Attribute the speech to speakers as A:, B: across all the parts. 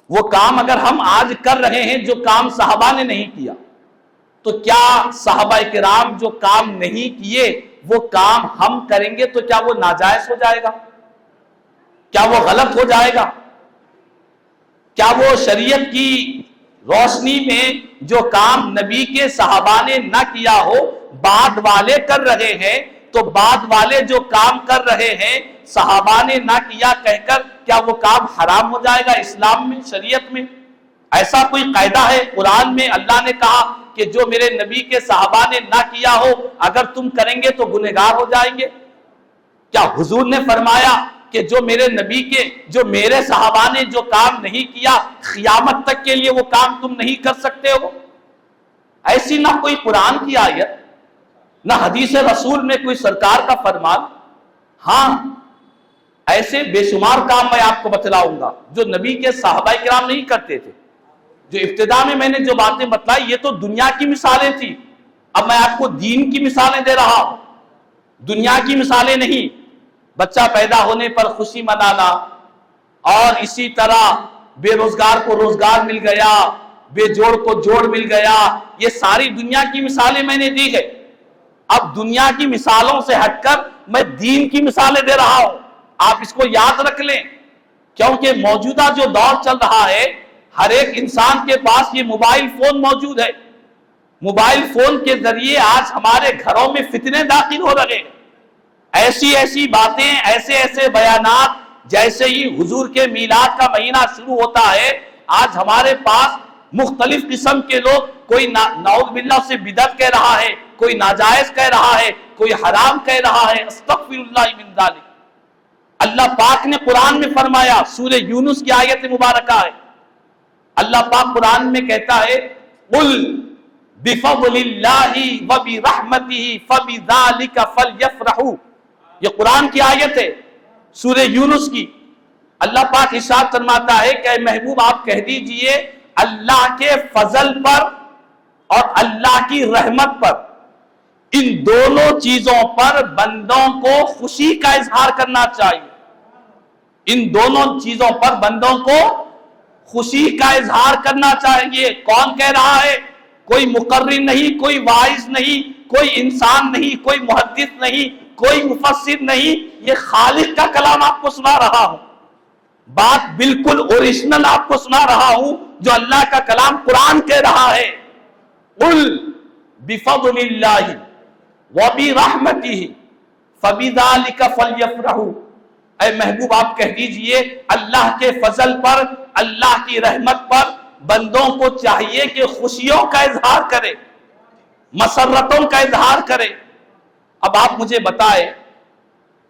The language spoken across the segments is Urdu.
A: وہ کام اگر ہم آج کر رہے ہیں جو کام صحابہ نے نہیں کیا، تو کیا صحابہ کرام جو کام نہیں کیے وہ کام ہم کریں گے تو کیا وہ ناجائز ہو جائے گا؟ کیا وہ غلط ہو جائے گا؟ کیا وہ شریعت کی روشنی میں جو کام نبی کے صحابہ نے نہ کیا ہو بعد والے کر رہے ہیں، تو بعد والے جو کام کر رہے ہیں صحابہ نے نہ کیا کہہ کر کیا وہ کام حرام ہو جائے گا اسلام میں، شریعت میں؟ ایسا کوئی قاعدہ ہے؟ قرآن میں اللہ نے کہا کہ جو میرے نبی کے صحابہ نے نہ کیا ہو اگر تم کریں گے تو گنہگار ہو جائیں گے؟ کیا حضور نے فرمایا کہ جو میرے نبی کے، جو میرے صحابہ نے جو کام نہیں کیا قیامت تک کے لیے وہ کام تم نہیں کر سکتے ہو؟ ایسی نہ کوئی قرآن کی آیت، نہ حدیث رسول میں کوئی سرکار کا فرمان۔ ہاں ایسے بے شمار کام میں آپ کو بتلاؤں گا جو نبی کے صحابہ کرام نہیں کرتے تھے۔ جو ابتدا میں نے جو باتیں بتلائی یہ تو دنیا کی مثالیں تھی، اب میں آپ کو دین کی مثالیں دے رہا ہوں، دنیا کی مثالیں نہیں۔ بچہ پیدا ہونے پر خوشی منانا، اور اسی طرح بے روزگار کو روزگار مل گیا، بے جوڑ کو جوڑ مل گیا، یہ ساری دنیا کی مثالیں میں نے دی ہے۔ اب دنیا کی مثالوں سے ہٹ کر میں دین کی مثالیں دے رہا ہوں، آپ اس کو یاد رکھ لیں، کیونکہ موجودہ جو دور چل رہا ہے ہر ایک انسان کے پاس یہ موبائل فون موجود ہے۔ موبائل فون کے ذریعے آج ہمارے گھروں میں فتنے داخل ہو رہے ہیں، ایسی ایسی باتیں، ایسے ایسے بیانات، جیسے ہی حضور کے میلاد کا مہینہ شروع ہوتا ہے آج ہمارے پاس مختلف قسم کے لوگ، کوئی نعوذ باللہ سے بدعت کہہ رہا ہے، کوئی ناجائز کہہ رہا ہے، کوئی حرام کہہ رہا ہے، استغفر اللہ من ذالک۔ اللہ پاک نے قرآن میں فرمایا، سورہ یونس کی آیت مبارکہ ہے، اللہ پاک قرآن میں کہتا ہے قل بفضل اللہ وبرحمتہ فبذالک فلیفرحوا، یہ قرآن کی آیت ہے سورہ یونس کی۔ اللہ پاک ارشاد فرماتا ہے کہ اے محبوب آپ کہہ دیجئے اللہ کے فضل پر اور اللہ کی رحمت پر، ان دونوں چیزوں پر بندوں کو خوشی کا اظہار کرنا چاہیے۔ ان دونوں چیزوں پر بندوں کو خوشی کا اظہار کرنا چاہیے۔ کون کہہ رہا ہے؟ کوئی مقرر نہیں، کوئی واعظ نہیں، کوئی انسان نہیں، کوئی محدث نہیں، کوئی مفسر نہیں، یہ خالق کا کلام آپ کو سنا رہا ہوں، بات بالکل اوریجنل آپ کو سنا رہا ہوں جو اللہ کا کلام قرآن کہہ رہا ہے۔ قل بفضل اللہ وبرحمتہ فبذالک فلیفرحوا، اے محبوب آپ کہہ دیجئے اللہ کے فضل پر، اللہ کی رحمت پر بندوں کو چاہیے کہ خوشیوں کا اظہار کرے، مسرتوں کا اظہار کرے۔ اب آپ مجھے بتائیں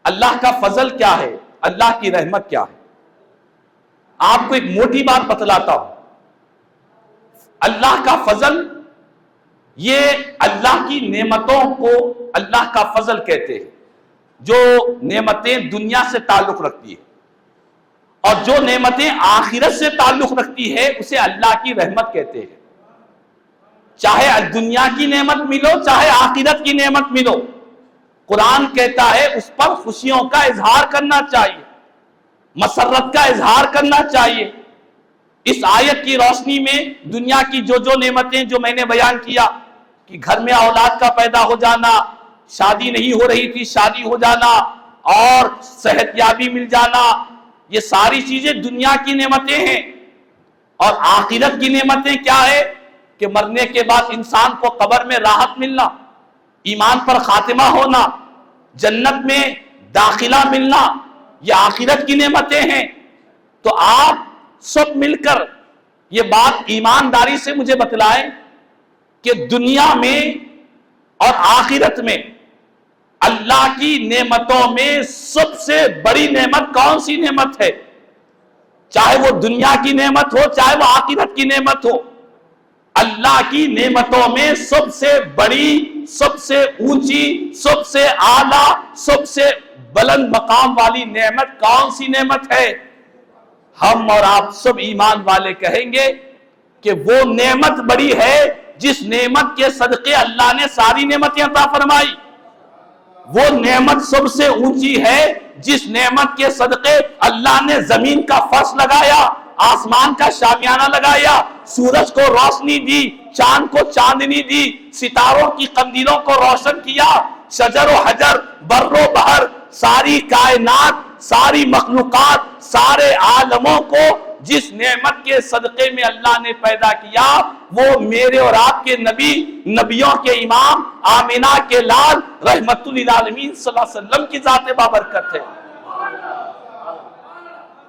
A: اللہ کا فضل کیا ہے، اللہ کی رحمت کیا ہے؟ آپ کو ایک موٹی بات بتلاتا ہوں۔ اللہ کا فضل، یہ اللہ کی نعمتوں کو اللہ کا فضل کہتے ہیں، جو نعمتیں دنیا سے تعلق رکھتی ہے، اور جو نعمتیں آخرت سے تعلق رکھتی ہے اسے اللہ کی رحمت کہتے ہیں۔ چاہے دنیا کی نعمت ملو چاہے آخرت کی نعمت ملو، قرآن کہتا ہے اس پر خوشیوں کا اظہار کرنا چاہیے، مسرت کا اظہار کرنا چاہیے۔ اس آیت کی روشنی میں دنیا کی جو نعمتیں جو میں نے بیان کیا کہ گھر میں اولاد کا پیدا ہو جانا، شادی نہیں ہو رہی تھی شادی ہو جانا، اور صحت یابی مل جانا، یہ ساری چیزیں دنیا کی نعمتیں ہیں۔ اور آخرت کی نعمتیں کیا ہے؟ کہ مرنے کے بعد انسان کو قبر میں راحت ملنا، ایمان پر خاتمہ ہونا، جنت میں داخلہ ملنا، یہ آخرت کی نعمتیں ہیں۔ تو آپ سب مل کر یہ بات ایمانداری سے مجھے بتلائیں کہ دنیا میں اور آخرت میں اللہ کی نعمتوں میں سب سے بڑی نعمت کون سی نعمت ہے؟ چاہے وہ دنیا کی نعمت ہو چاہے وہ آخرت کی نعمت ہو، اللہ کی نعمتوں میں سب سے بڑی، سب سے اونچی، سب سے اعلیٰ، سب سے بلند مقام والی نعمت کون سی نعمت ہے؟ ہم اور آپ سب ایمان والے کہیں گے کہ وہ نعمت بڑی ہے جس نعمت کے صدقے اللہ نے ساری نعمتیں عطا فرمائی۔ وہ نعمت سب سے اونچی ہے جس نعمت کے صدقے اللہ نے زمین کا فرش لگایا، آسمان کا شامیانہ لگایا، سورج کو روشنی دی، چاند کو چاندنی دی، ستاروں کی قندیلوں کو روشن کیا، شجر و حجر، بر و بحر، ساری کائنات، ساری مخلوقات، سارے عالموں کو جس نعمت کے صدقے میں اللہ نے پیدا کیا وہ میرے اور آپ کے نبی، نبیوں کے امام، آمینہ کے لال، رحمت للعالمین صلی اللہ علیہ وسلم کی ذات بابرکت ہے۔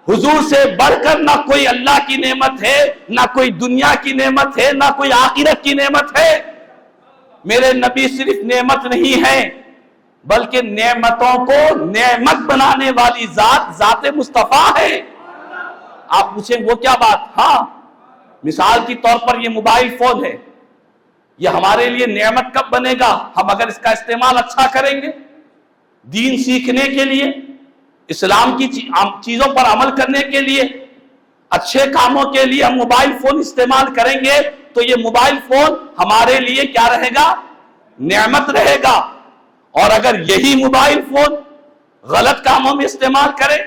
A: حضور سے بڑھ کر نہ کوئی اللہ کی نعمت ہے، نہ کوئی دنیا کی نعمت ہے، نہ کوئی آخرت کی نعمت ہے۔ میرے نبی صرف نعمت نہیں ہے بلکہ نعمتوں کو نعمت بنانے والی ذات، ذات مصطفیٰ ہے۔ آپ پوچھیں وہ کیا بات؟ ہاں، مثال کی طور پر یہ موبائل فون ہے، یہ ہمارے لیے نعمت کب بنے گا؟ ہم اگر اس کا استعمال اچھا کریں گے، دین سیکھنے کے لیے، اسلام کی چیزوں پر عمل کرنے کے لیے، اچھے کاموں کے لیے ہم موبائل فون استعمال کریں گے تو یہ موبائل فون ہمارے لیے کیا رہے گا؟ نعمت رہے گا۔ اور اگر یہی موبائل فون غلط کاموں میں استعمال کرے،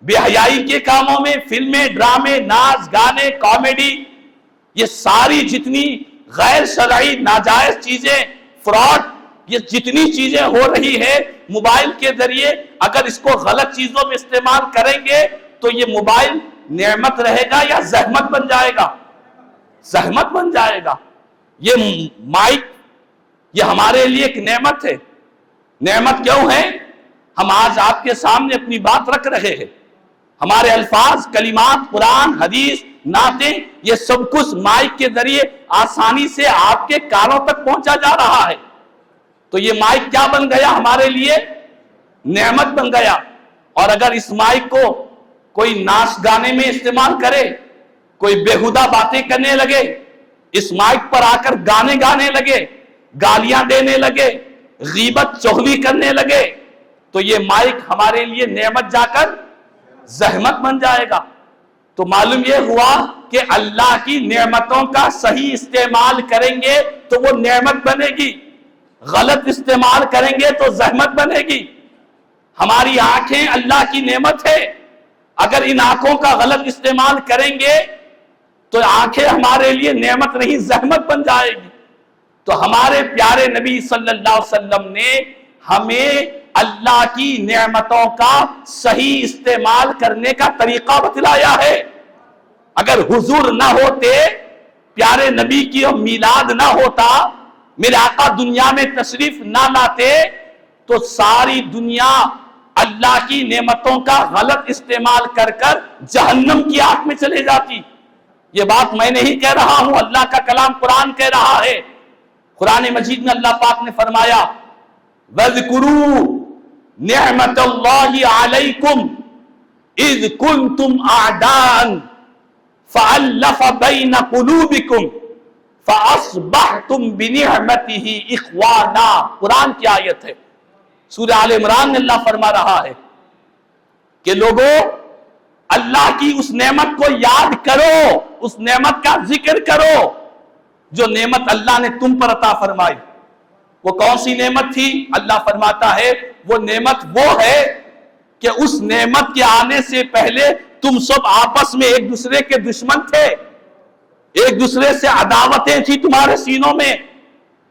A: بے حیائی کے کاموں میں، فلمیں، ڈرامے، ناچ، گانے، کامیڈی، یہ ساری جتنی غیر شرعی ناجائز چیزیں، فراڈ، یہ جتنی چیزیں ہو رہی ہے موبائل کے ذریعے، اگر اس کو غلط چیزوں میں استعمال کریں گے تو یہ موبائل نعمت رہے گا یا زحمت بن جائے گا؟ زحمت بن جائے گا۔ یہ مائک، یہ ہمارے لیے ایک نعمت ہے۔ نعمت کیوں ہے؟ ہم آج آپ کے سامنے اپنی بات رکھ رہے ہیں، ہمارے الفاظ، کلمات، قرآن، حدیث، نعتیں، یہ سب کچھ مائک کے ذریعے آسانی سے آپ کے کانوں تک پہنچا جا رہا ہے۔ تو یہ مائک کیا بن گیا ہمارے لیے؟ نعمت بن گیا۔ اور اگر اس مائک کو کوئی ناچ گانے میں استعمال کرے، کوئی بےہودہ باتیں کرنے لگے، اس مائک پر آ کر گانے گانے لگے، گالیاں دینے لگے، غیبت چغلی کرنے لگے، تو یہ مائک ہمارے لیے نعمت جا کر زحمت بن جائے گا۔ تو معلوم یہ ہوا کہ اللہ کی نعمتوں کا صحیح استعمال کریں گے تو وہ نعمت بنے گی، غلط استعمال کریں گے تو زحمت بنے گی۔ ہماری آنکھیں اللہ کی نعمت ہے، اگر ان آنکھوں کا غلط استعمال کریں گے تو آنکھیں ہمارے لیے نعمت نہیں زحمت بن جائے گی۔ تو ہمارے پیارے نبی صلی اللہ علیہ وسلم نے ہمیں اللہ کی نعمتوں کا صحیح استعمال کرنے کا طریقہ بتلایا ہے۔ اگر حضور نہ ہوتے، پیارے نبی کی میلاد نہ ہوتا، میرے آقا دنیا میں تشریف نہ لاتے تو ساری دنیا اللہ کی نعمتوں کا غلط استعمال کر کر جہنم کی آگ میں چلے جاتی۔ یہ بات میں نہیں کہہ رہا ہوں، اللہ کا کلام قرآن کہہ رہا ہے۔ قرآن مجید میں اللہ پاک نے فرمایا وَاذْكُرُوا نِعْمَةَ اللَّهِ عَلَيْكُمْ اِذْ كُنْتُمْ أَعْدَاءً فَأَلَّفَ بَيْنَ قُلُوبِكُمْ فَأَصْبَحْتُمْ بِنِعْمَتِهِ إِخْوَانًا۔ قرآن کی آیت ہے، سورہ آل عمران میں اللہ فرما رہا ہے کہ لوگوں اللہ کی اس نعمت کو یاد کرو، اس نعمت کا ذکر کرو جو نعمت اللہ نے تم پر عطا فرمائی۔ وہ کون سی نعمت تھی؟ اللہ فرماتا ہے وہ نعمت وہ ہے کہ اس نعمت کے آنے سے پہلے تم سب آپس میں ایک دوسرے کے دشمن تھے، ایک دوسرے سے عداوتیں تھی تمہارے سینوں میں،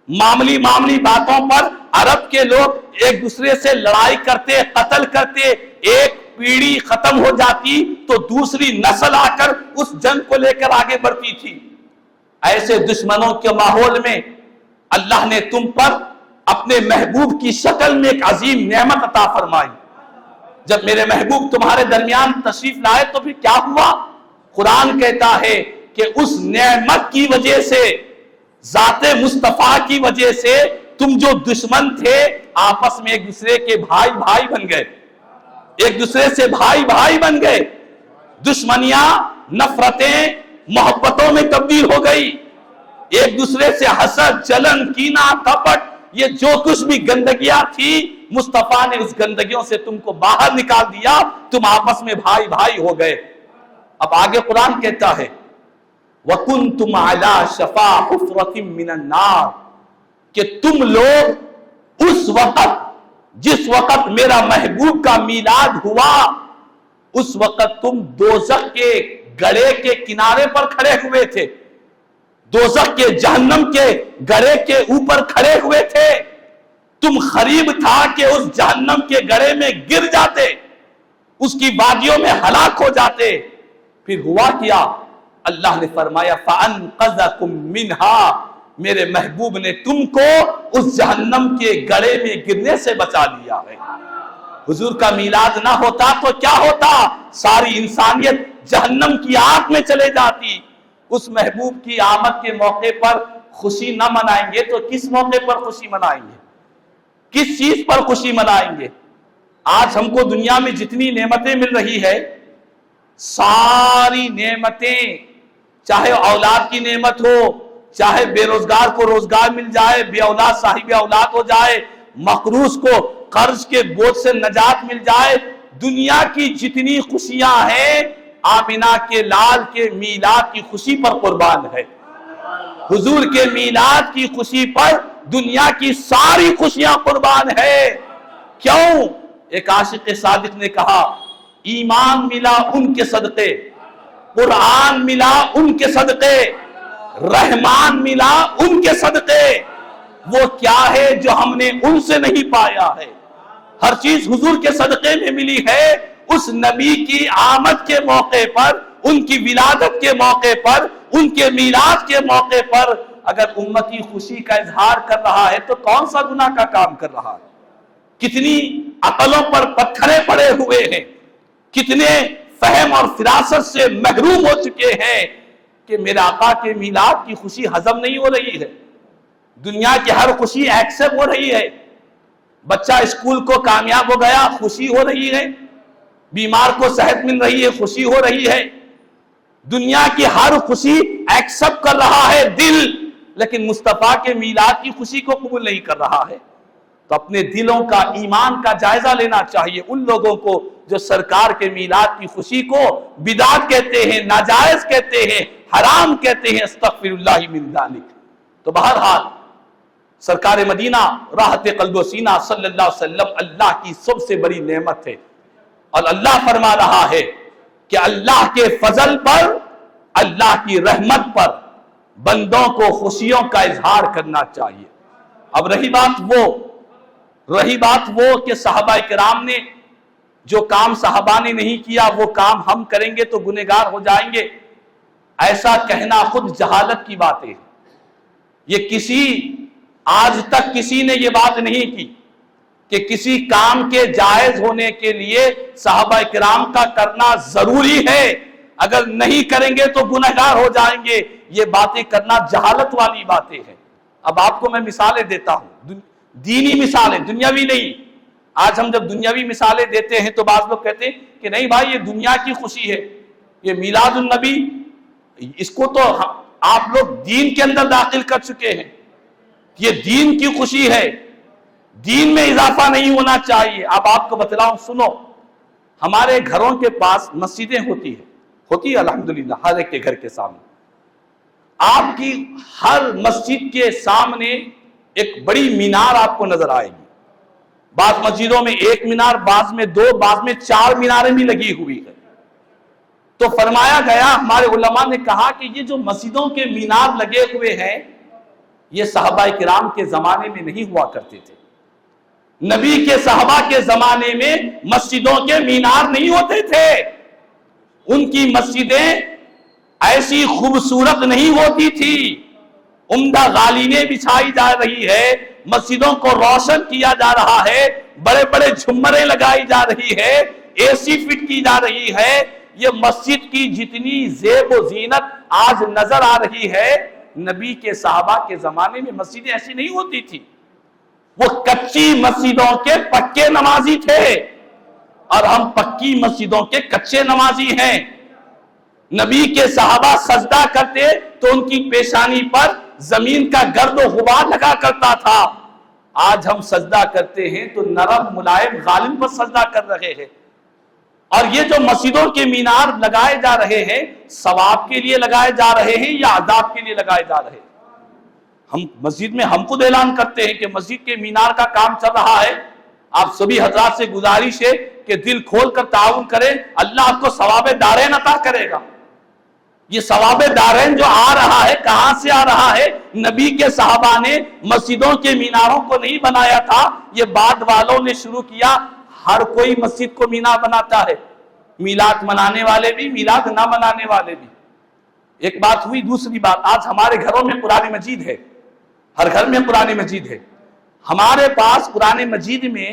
A: معمولی باتوں پر عرب کے لوگ ایک دوسرے سے لڑائی کرتے، قتل کرتے، ایک پیڑھی ختم ہو جاتی تو دوسری نسل آ کر اس جنگ کو لے کر آگے بڑھتی تھی۔ ایسے دشمنوں کے ماحول میں اللہ نے تم پر اپنے محبوب کی شکل میں ایک عظیم نعمت عطا فرمائی۔ جب میرے محبوب تمہارے درمیان تشریف لائے تو پھر کیا ہوا؟ قرآن کہتا ہے کہ اس نعمت کی وجہ سے، ذات مصطفیٰ کی وجہ سے تم جو دشمن تھے آپس میں ایک دوسرے کے بھائی بن گئے، ایک دوسرے سے بھائی بن گئے۔ دشمنیاں، نفرتیں محبتوں میں تبدیل ہو گئی، ایک دوسرے سے حسد، جلن، کینہ، کپٹ، یہ جو کچھ بھی گندگیاں تھی مصطفیٰ نے اس گندگیوں سے تم کو باہر نکال دیا، تم آپس میں بھائی ہو گئے۔ اب آگے قرآن کہتا ہے وَكُنْتُمْ عَلَى شَفَا حُفْرَةٍ مِّنَ النَّارِ، کہ تم لوگ اس وقت، جس وقت میرا محبوب کا میلاد ہوا، اس وقت تم دوزخ کے گڑھے کے کنارے پر کھڑے ہوئے تھے، دوزخ کے جہنم کے گڑھے کے اوپر کھڑے ہوئے تھے، تم قریب تھا کہ اس جہنم کے گڑھے میں گر جاتے، اس کی وادیوں میں ہلاک ہو جاتے۔ پھر ہوا کیا؟ اللہ نے فرمایا فَأَنْقَذَكُمْ مِنْهَا، میرے محبوب نے تم کو اس جہنم کے گڑھے میں گرنے سے بچا لیا ہے۔ حضور کا میلاد نہ ہوتا تو کیا ہوتا؟ ساری انسانیت جہنم کی آگ میں چلے جاتی۔ اس محبوب کی آمد کے موقع پر خوشی نہ منائیں گے تو کس موقع پر خوشی منائیں گے؟ کس چیز پر خوشی منائیں گے؟ آج ہم کو دنیا میں جتنی نعمتیں مل رہی ہے، ساری نعمتیں، چاہے اولاد کی نعمت ہو، چاہے بے روزگار کو روزگار مل جائے، بے اولاد صاحب اولاد ہو جائے، مقروض کو قرض کے بوجھ سے نجات مل جائے، دنیا کی جتنی خوشیاں ہیں آمینہ کے لال کے میلاد کی خوشی پر قربان ہے۔ حضور کے میلاد کی خوشی پر دنیا کی ساری خوشیاں قربان ہے۔ کیوں؟ ایک عاشق صادق نے کہا ایمان ملا ان کے صدقے، قرآن ملا ان کے صدقے، رحمان ملا ان کے صدقے، وہ کیا ہے جو ہم نے ان سے نہیں پایا ہے؟ ہر چیز حضور کے صدقے میں ملی ہے۔ اس نبی کی آمد کے موقع پر، ان کی ولادت کے موقع پر، ان کے میلاد کے موقع پر اگر امتی خوشی کا اظہار کر رہا ہے تو کون سا گناہ کا کام کر رہا ہے؟ کتنی عقلوں پر پتھرے پڑے ہوئے ہیں، کتنے فہم اور فراست سے محروم ہو چکے ہیں کہ میرے آقا کے میلاد کی خوشی ہضم نہیں ہو رہی ہے۔ دنیا کی ہر خوشی ایکسپٹ ہو رہی ہے۔ بچہ اسکول کو کامیاب ہو گیا، خوشی ہو رہی ہے۔ بیمار کو صحت مل رہی ہے، خوشی ہو رہی ہے۔ دنیا کی ہر خوشی ایکسپٹ کر رہا ہے دل، لیکن مصطفیٰ کے میلاد کی خوشی کو قبول نہیں کر رہا ہے۔ تو اپنے دلوں کا، ایمان کا جائزہ لینا چاہیے ان لوگوں کو جو سرکار کے میلاد کی خوشی کو بدعت کہتے ہیں، ناجائز کہتے ہیں، حرام کہتے ہیں، استغفر اللہ من ذالک۔ تو بہرحال سرکار مدینہ راحت قلب و سینہ صلی اللہ علیہ وسلم اللہ کی سب سے بڑی نعمت ہے، اور اللہ فرما رہا ہے کہ اللہ کے فضل پر، اللہ کی رحمت پر بندوں کو خوشیوں کا اظہار کرنا چاہیے۔ اب رہی بات وہ کہ صحابہ کرام نے جو کام صحابہ نے نہیں کیا وہ کام ہم کریں گے تو گنہگار ہو جائیں گے، ایسا کہنا خود جہالت کی بات ہے۔ یہ آج تک کسی نے یہ بات نہیں کی کہ کسی کام کے جائز ہونے کے لیے صحابہ کرام کا کرنا ضروری ہے، اگر نہیں کریں گے تو گنہگار ہو جائیں گے۔ یہ باتیں کرنا جہالت والی باتیں ہیں۔ اب آپ کو میں مثالیں دیتا ہوں، دینی مثالیں، دنیاوی نہیں۔ آج ہم جب دنیاوی مثالیں دیتے ہیں تو بعض لوگ کہتے ہیں کہ نہیں بھائی یہ دنیا کی خوشی ہے، یہ میلاد النبی، اس کو تو آپ لوگ دین کے اندر داخل کر چکے ہیں، یہ دین کی خوشی ہے، دین میں اضافہ نہیں ہونا چاہیے۔ اب آپ کو بتلاؤں، سنو، ہمارے گھروں کے پاس مسجدیں ہوتی ہے الحمدللہ، ہر ایک کے گھر کے سامنے۔ آپ کی ہر مسجد کے سامنے ایک بڑی مینار آپ کو نظر آئے گی۔ بعض مسجدوں میں ایک مینار، بعض میں دو، بعض میں 4 میناریں بھی لگی ہوئی ہے۔ تو فرمایا گیا، ہمارے علماء نے کہا کہ یہ جو مسجدوں کے مینار لگے ہوئے ہیں یہ صحابہ کرام کے زمانے میں نہیں ہوا کرتے تھے۔ نبی کے صحابہ کے زمانے میں مسجدوں کے مینار نہیں ہوتے تھے، ان کی مسجدیں ایسی خوبصورت نہیں ہوتی تھی، عمدہ غالینیں بچھائی جا رہی ہے، مسجدوں کو روشن کیا جا رہا ہے، بڑے بڑے جھمریں لگائی جا رہی ہے، اے سی فٹ کی جا رہی ہے۔ یہ مسجد کی جتنی زیب و زینت آج نظر آ رہی ہے، نبی کے صحابہ کے زمانے میں مسجدیں ایسی نہیں ہوتی تھی۔ وہ کچی مسجدوں کے پکے نمازی تھے، اور ہم پکی مسجدوں کے کچے نمازی ہیں۔ نبی کے صحابہ سجدہ کرتے تو ان کی پیشانی پر زمین کا گرد و غبار لگا کرتا تھا، آج ہم سجدہ کرتے ہیں تو نرم ملائم غالب پر سجدہ کر رہے ہیں۔ اور یہ جو مسجدوں کے مینار لگائے جا رہے ہیں، ثواب کے لیے لگائے جا رہے ہیں یا عذاب کے لیے لگائے جا رہے ہیں؟ ہم مسجد میں ہم خود اعلان کرتے ہیں کہ مسجد کے مینار کا کام چل رہا ہے، آپ سبھی حضرات سے گزارش ہے کہ دل کھول کر تعاون کریں، اللہ آپ کو ثواب دارین عطا کرے گا۔ یہ ثواب دارین جو آ رہا ہے کہاں سے آ رہا ہے؟ نبی کے صحابہ نے مسجدوں کے میناروں کو نہیں بنایا تھا، یہ بعد والوں نے شروع کیا۔ ہر کوئی مسجد کو مینار بناتا ہے، میلاد منانے والے بھی، میلاد نہ منانے والے بھی۔ ایک بات ہوئی۔ دوسری بات، آج ہمارے گھروں میں قرآن مجید ہے، ہر گھر میں قرآن مجید ہے۔ ہمارے پاس قرآن مجید میں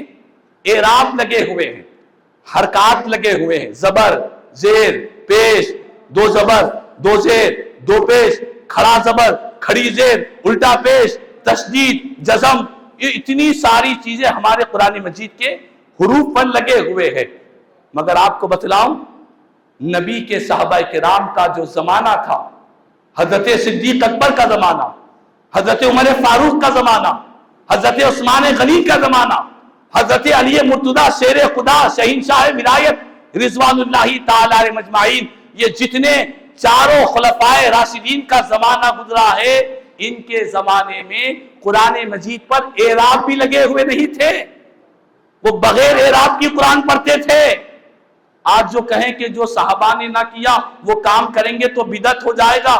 A: اعراب لگے ہوئے ہیں، حرکات لگے ہوئے ہیں، زبر، زیر، پیش، دو زبر، دو زیر، دو پیش، کھڑا زبر، کھڑی زیر، الٹا پیش، تشدید، جزم، یہ اتنی ساری چیزیں ہمارے قرآن مجید کے حروف پر لگے ہوئے ہیں۔ مگر آپ کو بتلاؤں، نبی کے صحابہ کرام کا جو زمانہ تھا، حضرت صدیق اکبر کا زمانہ، حضرت عمر فاروق کا زمانہ، حضرت عثمان غنی کا زمانہ، حضرت علی مرتضیٰ شیر خدا شہنشاہ ولایت رضوان اللہ تعالی علیہ مجمعین، یہ جتنے چاروں خلفائے راشدین کا زمانہ گزرا ہے، ان کے زمانے میں قرآن مجید پر اعراب بھی لگے ہوئے نہیں تھے، وہ بغیر اعراب کی قرآن پڑھتے تھے۔ آج جو کہیں کہ جو صحابہ نے نہ کیا وہ کام کریں گے تو بدعت ہو جائے گا،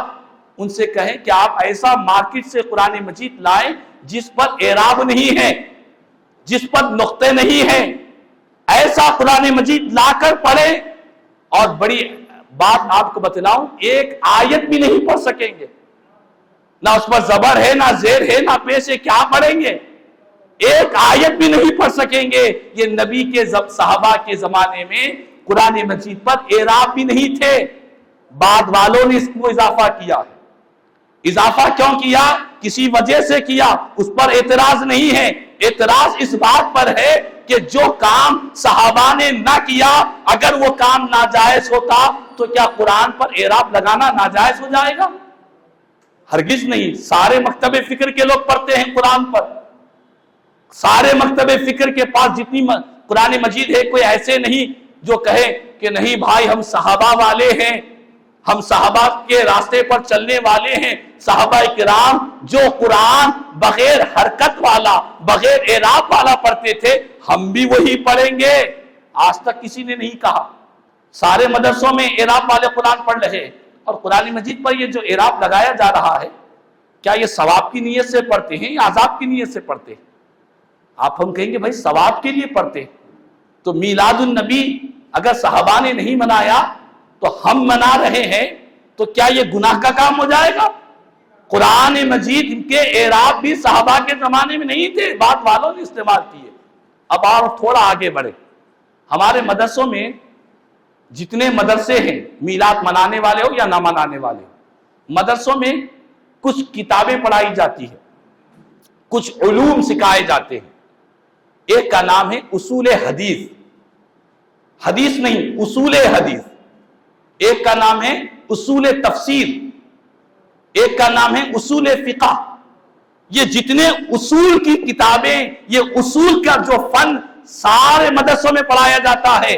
A: ان سے کہیں کہ آپ ایسا مارکیٹ سے قرآن مجید لائیں جس پر اعراب نہیں ہے، جس پر نقطے نہیں ہیں، ایسا قرآن مجید لا کر پڑھیں۔ اور بڑی بات آپ کو بتلاؤں، ایک آیت بھی نہیں پڑھ سکیں گے، نہ اس پر زبر ہے، نہ زیر ہے، نہ پیش ہے، کیا پڑھیں گے؟ ایک آیت بھی نہیں پڑھ سکیں گے۔ یہ نبی کے صحابہ کے زمانے میں قرآن مجید پر اعراب بھی نہیں تھے، بعد والوں نے اس کو اضافہ کیا ہے۔ اضافہ کیوں کیا؟ کسی وجہ سے کیا، اس پر اعتراض نہیں ہے۔ اعتراض اس بات پر ہے کہ جو کام صحابہ نے نہ کیا، اگر وہ کام ناجائز ہوتا تو کیا قرآن پر اعراب لگانا ناجائز ہو جائے گا؟ ہرگز نہیں۔ سارے مکتب فکر کے لوگ پڑھتے ہیں قرآن پر، سارے مکتب فکر کے پاس جتنی قرآن مجید ہے، کوئی ایسے نہیں جو کہے کہ نہیں بھائی ہم صحابہ والے ہیں، ہم صحابہ کے راستے پر چلنے والے ہیں۔ صحابہ کرام جو قرآن بغیر حرکت والا، بغیر اعراب والا پڑھتے تھے، ہم بھی وہی پڑھیں گے۔ آج تک کسی نے نہیں کہا۔ سارے مدرسوں میں اعراب والے قرآن پڑھ رہے ہیں، اور قرآن مجید پر یہ جو اعراب لگایا جا رہا ہے، کیا یہ ثواب کی نیت سے پڑھتے ہیں یا عذاب کی نیت سے پڑھتے ہیں؟ آپ ہم کہیں گے بھائی ثواب کے لیے پڑھتے ہیں، تو میلاد النبی اگر صحابہ نے نہیں منایا تو ہم منا رہے ہیں، تو کیا یہ گناہ کا کام ہو جائے گا؟ قرآن مجید ان کے اعراب بھی صحابہ کے زمانے میں نہیں تھے، بعد والوں نے استعمال کیے۔ اب آپ تھوڑا آگے بڑھے، ہمارے مدرسوں میں جتنے مدرسے ہیں، میلاد منانے والے ہو یا نہ منانے والے، مدرسوں میں کچھ کتابیں پڑھائی جاتی ہیں، کچھ علوم سکھائے جاتے ہیں۔ ایک کا نام ہے اصول حدیث، حدیث نہیں، اصول حدیث۔ ایک کا نام ہے اصول تفسیر، ایک کا نام ہے اصول فقہ۔ یہ جتنے اصول کی کتابیں، یہ اصول کا جو فن سارے مدرسوں میں پڑھایا جاتا ہے،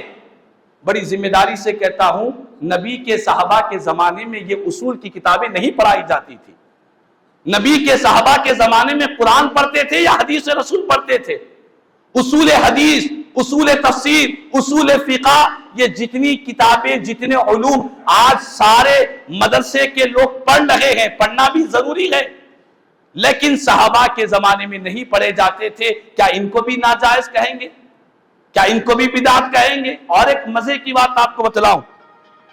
A: بڑی ذمہ داری سے کہتا ہوں، نبی کے صحابہ کے زمانے میں یہ اصول کی کتابیں نہیں پڑھائی جاتی تھی۔ نبی کے صحابہ کے زمانے میں قرآن پڑھتے تھے یا حدیث رسول پڑھتے تھے؟ اصول حدیث، اصول تفسیر، اصول فقہ، یہ جتنی کتابیں، جتنے علوم آج سارے مدرسے کے لوگ پڑھ رہے ہیں، پڑھنا بھی ضروری ہے، لیکن صحابہ کے زمانے میں نہیں پڑھے جاتے تھے، کیا ان کو بھی ناجائز کہیں گے؟ کیا ان کو بھی بدعت کہیں گے؟ اور ایک مزے کی بات آپ کو بتلاؤں،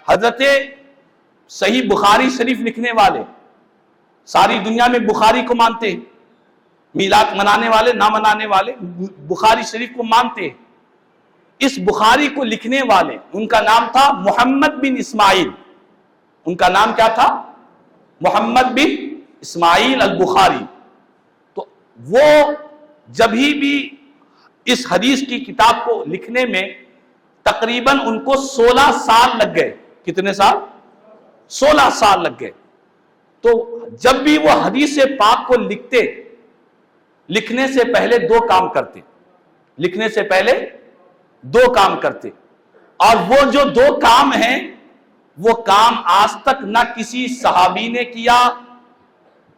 A: حضرت صحیح بخاری شریف لکھنے والے ساری دنیا میں بخاری کو مانتے ہیں، میلاد منانے والے نہ منانے والے بخاری شریف کو مانتے ہیں۔ اس بخاری کو لکھنے والے، ان کا نام تھا محمد بن اسماعیل۔ ان کا نام کیا تھا؟ محمد بن اسماعیل البخاری۔ تو وہ جب ہی بھی اس حدیث کی کتاب کو لکھنے میں تقریباً ان کو 16 سال لگ گئے۔ کتنے سال؟ 16 سال لگ گئے۔ تو جب بھی وہ حدیث پاک کو لکھتے، لکھنے سے پہلے دو کام کرتے، لکھنے سے پہلے دو کام کرتے، اور وہ جو دو کام ہیں، وہ کام آج تک نہ کسی صحابی نے کیا،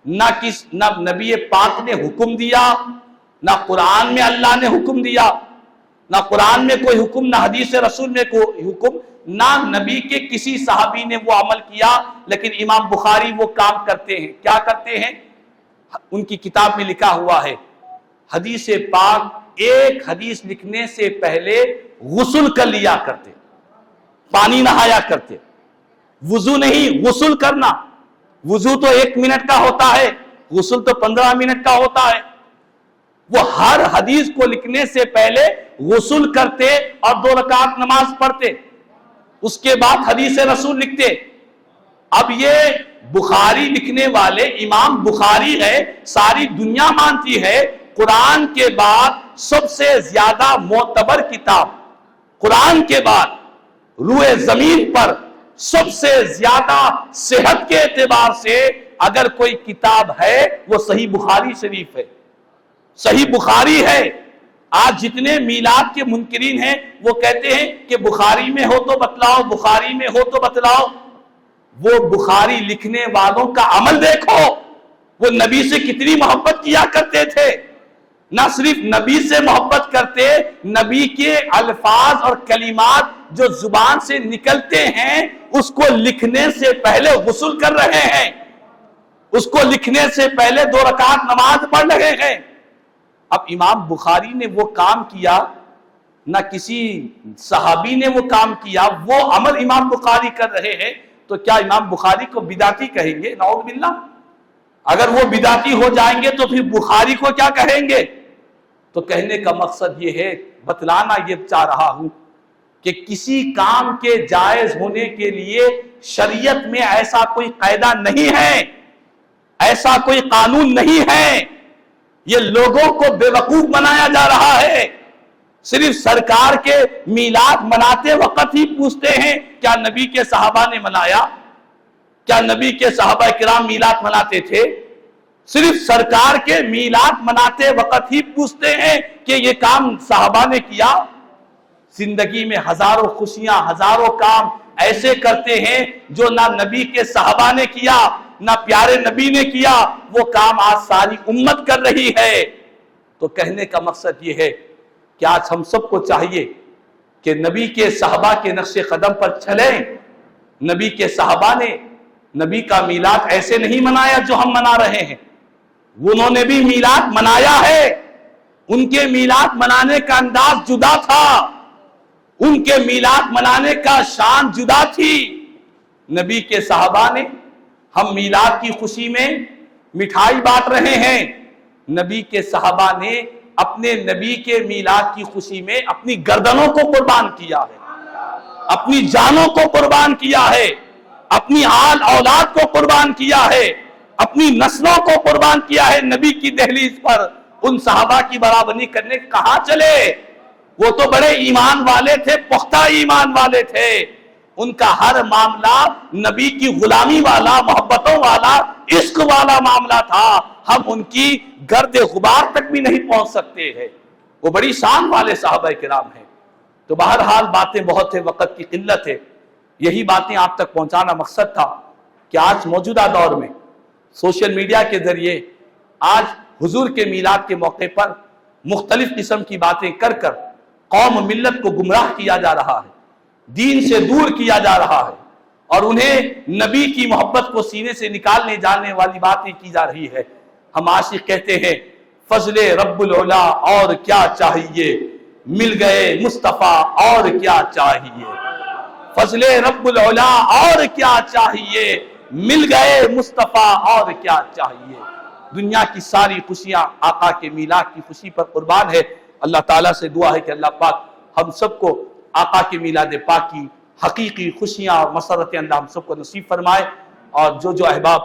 A: نہ نبی پاک نے حکم دیا، نہ قرآن میں اللہ نے حکم دیا، نہ قرآن میں کوئی حکم، نہ حدیث رسول میں کوئی حکم، نہ نبی کے کسی صحابی نے وہ عمل کیا، لیکن امام بخاری وہ کام کرتے ہیں۔ کیا کرتے ہیں؟ ان کی کتاب میں لکھا ہوا ہے، حدیث پاک ایک حدیث لکھنے سے پہلے غسل کر لیا کرتے، پانی نہایا کرتے، وضو نہیں، غسل کرنا۔ وضو تو 1 منٹ کا ہوتا ہے، غسل تو 15 منٹ کا ہوتا ہے۔ وہ ہر حدیث کو لکھنے سے پہلے غسل کرتے اور 2 رکعت نماز پڑھتے، اس کے بعد حدیث رسول لکھتے۔ اب یہ بخاری لکھنے والے امام بخاری ہے، ساری دنیا مانتی ہے قرآن کے بعد سب سے زیادہ معتبر کتاب، قرآن کے بعد روئے زمین پر سب سے زیادہ صحت کے اعتبار سے اگر کوئی کتاب ہے وہ صحیح بخاری شریف ہے، صحیح بخاری ہے۔ آج جتنے میلاد کے منکرین ہیں وہ کہتے ہیں کہ بخاری میں ہو تو بتلاؤ، بخاری میں ہو تو بتلاؤ۔ وہ بخاری لکھنے والوں کا عمل دیکھو، وہ نبی سے کتنی محبت کیا کرتے تھے۔ نہ صرف نبی سے محبت کرتے، نبی کے الفاظ اور کلمات جو زبان سے نکلتے ہیں اس کو لکھنے سے پہلے غسل کر رہے ہیں، اس کو لکھنے سے پہلے 2 رکعت نماز پڑھ رہے ہیں۔ اب امام بخاری نے وہ کام کیا، نہ کسی صحابی نے وہ کام کیا، وہ عمل امام بخاری کر رہے ہیں، تو کیا امام بخاری کو بدعتی کہیں گے؟ نعوذ باللہ۔ اگر وہ بدعتی ہو جائیں گے تو پھر بخاری کو کیا کہیں گے؟ تو کہنے کا مقصد یہ ہے، بتلانا یہ چاہ رہا ہوں کہ کسی کام کے جائز ہونے کے لیے شریعت میں ایسا کوئی قاعدہ نہیں ہے، ایسا کوئی قانون نہیں ہے۔ یہ لوگوں کو بے وقوف بنایا جا رہا ہے۔ صرف سرکار کے میلاد مناتے وقت ہی پوچھتے ہیں کیا نبی کے صحابہ نے منایا؟ کیا نبی کے صحابہ کرام میلاد مناتے تھے؟ صرف سرکار کے میلاد مناتے وقت ہی پوچھتے ہیں کہ یہ کام صحابہ نے کیا؟ زندگی میں ہزاروں خوشیاں، ہزاروں کام ایسے کرتے ہیں جو نہ نبی کے صحابہ نے کیا، نہ پیارے نبی نے کیا، وہ کام آج ساری امت کر رہی ہے۔ تو کہنے کا مقصد یہ ہے کہ آج ہم سب کو چاہیے کہ نبی کے صحابہ کے نقش قدم پر چلیں۔ نبی کے صحابہ نے نبی کا میلاد ایسے نہیں منایا جو ہم منا رہے ہیں، انہوں نے بھی میلاد منایا ہے، ان کے میلاد منانے کا انداز جدا تھا، ان کے میلاد منانے کا شان جدا تھی۔ نبی کے صحابہ نے، ہم میلاد کی خوشی میں مٹھائی بانٹ رہے ہیں، نبی کے صحابہ نے اپنے نبی کے میلاد کی خوشی میں اپنی گردنوں کو قربان کیا ہے، اپنی جانوں کو قربان کیا ہے، اپنی آل اولاد کو قربان کیا ہے، اپنی نسلوں کو قربان کیا ہے نبی کی دہلیز پر۔ ان صحابہ کی برابری کرنے کہاں چلے؟ وہ تو بڑے ایمان والے تھے، پختہ ایمان والے تھے، ان کا ہر معاملہ نبی کی غلامی والا، محبتوں والا، عشق والا معاملہ تھا۔ ہم ان کی گرد غبار تک بھی نہیں پہنچ سکتے ہیں، وہ بڑی شان والے صحابہ کرام ہیں۔ تو بہرحال باتیں بہت ہیں، وقت کی قلت ہے، یہی باتیں آپ تک پہنچانا مقصد تھا کہ آج موجودہ دور میں سوشل میڈیا کے ذریعے آج حضور کے میلاد کے موقع پر مختلف قسم کی باتیں کر کر قوم ملت کو گمراہ کیا جا رہا ہے، دین سے دور کیا جا رہا ہے، اور انہیں نبی کی محبت کو سینے سے نکالنے جانے والی باتیں کی جا رہی ہے۔ ہم عاشق کہتے ہیں فضل رب العلا اور کیا چاہیے، مل گئے مصطفیٰ اور کیا چاہیے، فضل رب العلا اور کیا چاہیے، مل گئے مصطفیٰ اور کیا چاہیے۔ دنیا کی ساری خوشیاں آقا کے میلاد کی خوشی پر قربان ہے۔ اللہ تعالیٰ سے دعا ہے کہ اللہ پاک ہم سب کو آقا کے میلاد پاک کی حقیقی خوشیاں اور مسرتیں اللہ ہم سب کو نصیب فرمائے، اور جو احباب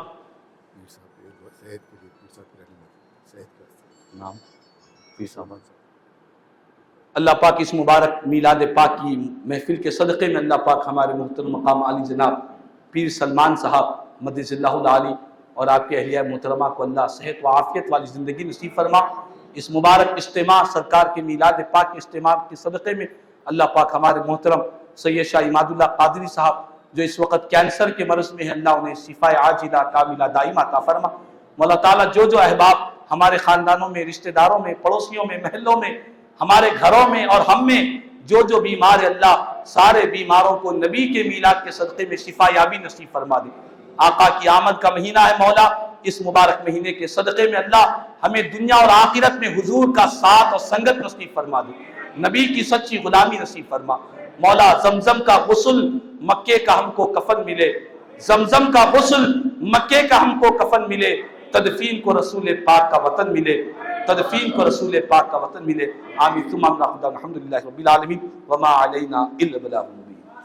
A: اللہ پاک اس مبارک میلاد پاک کی محفل کے صدقے میں اللہ پاک ہمارے محترم مقام علی جناب پیر سلمان صاحب مدد اللہ العالی اور آپ کے اہلیہ محترمہ کو اللہ صحت و عافیت والی زندگی نصیب فرما۔ اس مبارک اجتماع سرکار کے میلاد پاک کے اجتماع کے صدقے میں اللہ پاک ہمارے محترم سید شاہ عماد اللہ قادری صاحب جو اس وقت کینسر کے مرض میں ہیں، اللہ انہیں شفا عاجلہ کاملہ دائمہ عطا فرما۔ مولا تعالیٰ جو احباب ہمارے خاندانوں میں، رشتہ داروں میں، پڑوسیوں میں، محلوں میں ہمارے گھروں میں اور ہم میں جو جو بیمار ہے اللہ سارے بیماروں کو نبی کے میلاد کے صدقے میں شفا یابی نصیب فرما دے۔ آقا کی آمد کا مہینہ ہے مولا، اس مبارک مہینے کے صدقے میں اللہ ہمیں دنیا اور آخرت میں حضور کا ساتھ اور سنگت نصیب فرما دے، نبی کی سچی غلامی نصیب فرما۔ مولا زمزم کا غسل مکے کا ہم کو کفن ملے، زمزم کا غسل مکے کا ہم کو کفن ملے، تدفین کو رسول پاک کا وطن ملے، تدفین کو رسول پاک کا وطن ملے۔ آمین ثم آمین۔ الحمدللہ رب العالمین وما علینا الا البلاغ۔